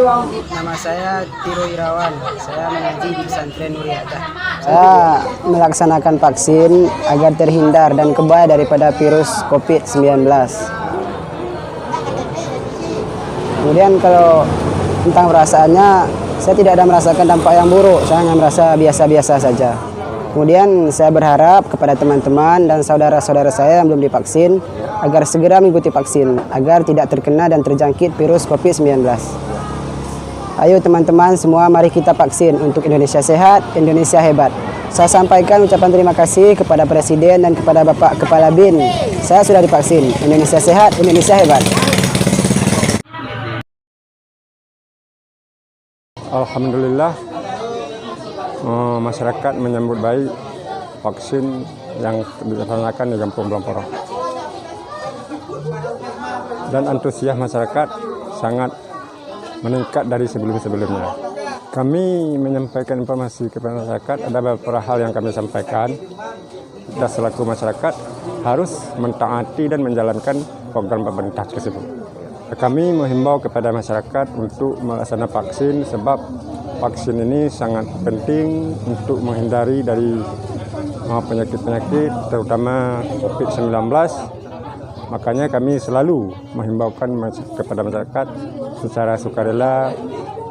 Nama saya Tiro Irawan. Saya mengaji di pesantren Nuriyadah. Saya melaksanakan vaksin agar terhindar dan kebal daripada virus COVID-19. Kemudian kalau tentang perasaannya, saya tidak ada merasakan dampak yang buruk. Saya hanya merasa biasa-biasa saja. Kemudian saya berharap kepada teman-teman dan saudara-saudara saya yang belum divaksin agar segera mengikuti vaksin agar tidak terkena dan terjangkit virus COVID-19. Ayo teman-teman semua, mari kita vaksin untuk Indonesia sehat, Indonesia hebat. Saya sampaikan ucapan terima kasih kepada Presiden dan kepada Bapak Kepala BIN. Saya sudah divaksin. Indonesia sehat, Indonesia hebat. Alhamdulillah, masyarakat menyambut baik vaksin yang dilaksanakan di Kampung Blamporo. Dan antusias masyarakat sangat meningkat dari sebelum-sebelumnya. Kami menyampaikan informasi kepada masyarakat, ada beberapa hal yang kami sampaikan. Kita selaku masyarakat harus mentaati dan menjalankan program pemerintah tersebut. Kami menghimbau kepada masyarakat untuk melaksanakan vaksin sebab vaksin ini sangat penting untuk menghindari dari penyakit-penyakit terutama COVID-19. Makanya kami selalu menghimbaukan kepada masyarakat secara sukarela,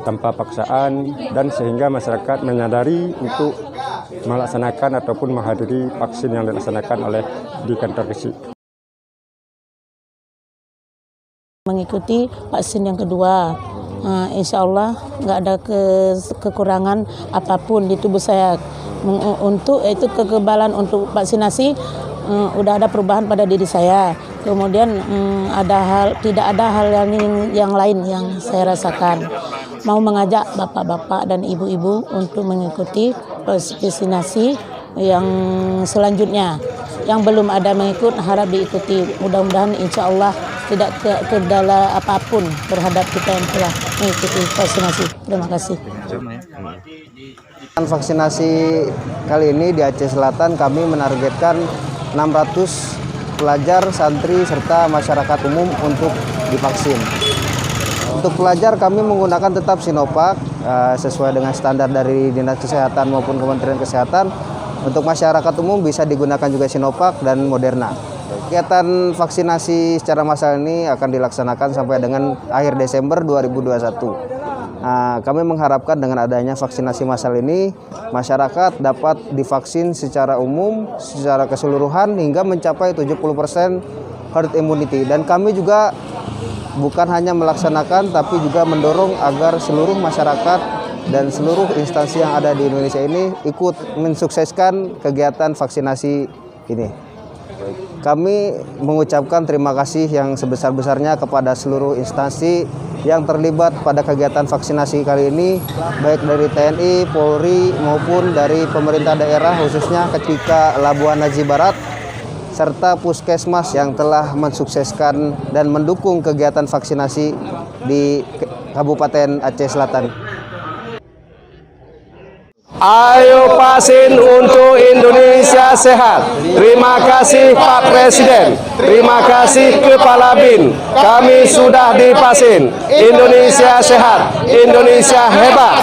tanpa paksaan, dan sehingga masyarakat menyadari untuk melaksanakan ataupun menghadiri vaksin yang dilaksanakan oleh di kantor KESI. Mengikuti vaksin yang kedua, insya Allah nggak ada kekurangan apapun di tubuh saya. Untuk itu kekebalan untuk vaksinasi, udah ada perubahan pada diri saya. Kemudian tidak ada hal yang lain yang saya rasakan. Mau mengajak bapak-bapak dan ibu-ibu untuk mengikuti vaksinasi yang selanjutnya. Yang belum ada mengikut harap diikuti. Mudah-mudahan insya Allah tidak kendala apapun terhadap kita yang telah mengikuti vaksinasi. Terima kasih. Vaksinasi kali ini di Aceh Selatan kami menargetkan 600 pelajar, santri, serta masyarakat umum untuk divaksin. Untuk pelajar kami menggunakan tetap Sinovac sesuai dengan standar dari Dinas Kesehatan maupun Kementerian Kesehatan. Untuk masyarakat umum bisa digunakan juga Sinovac dan Moderna. Kegiatan vaksinasi secara massal ini akan dilaksanakan sampai dengan akhir Desember 2021. Kami mengharapkan dengan adanya vaksinasi massal ini, masyarakat dapat divaksin secara umum, secara keseluruhan hingga mencapai 70% herd immunity. Dan kami juga bukan hanya melaksanakan, tapi juga mendorong agar seluruh masyarakat dan seluruh instansi yang ada di Indonesia ini ikut mensukseskan kegiatan vaksinasi ini. Kami mengucapkan terima kasih yang sebesar-besarnya kepada seluruh instansi yang terlibat pada kegiatan vaksinasi kali ini, baik dari TNI, Polri, maupun dari pemerintah daerah, khususnya ketika Labuan Haji Barat, serta Puskesmas yang telah mensukseskan dan mendukung kegiatan vaksinasi di Kabupaten Aceh Selatan. Ayo vaksin untuk Indonesia sehat. Terima kasih Pak Presiden. Terima kasih Kepala BIN. Kami sudah divaksin. Indonesia sehat, Indonesia hebat.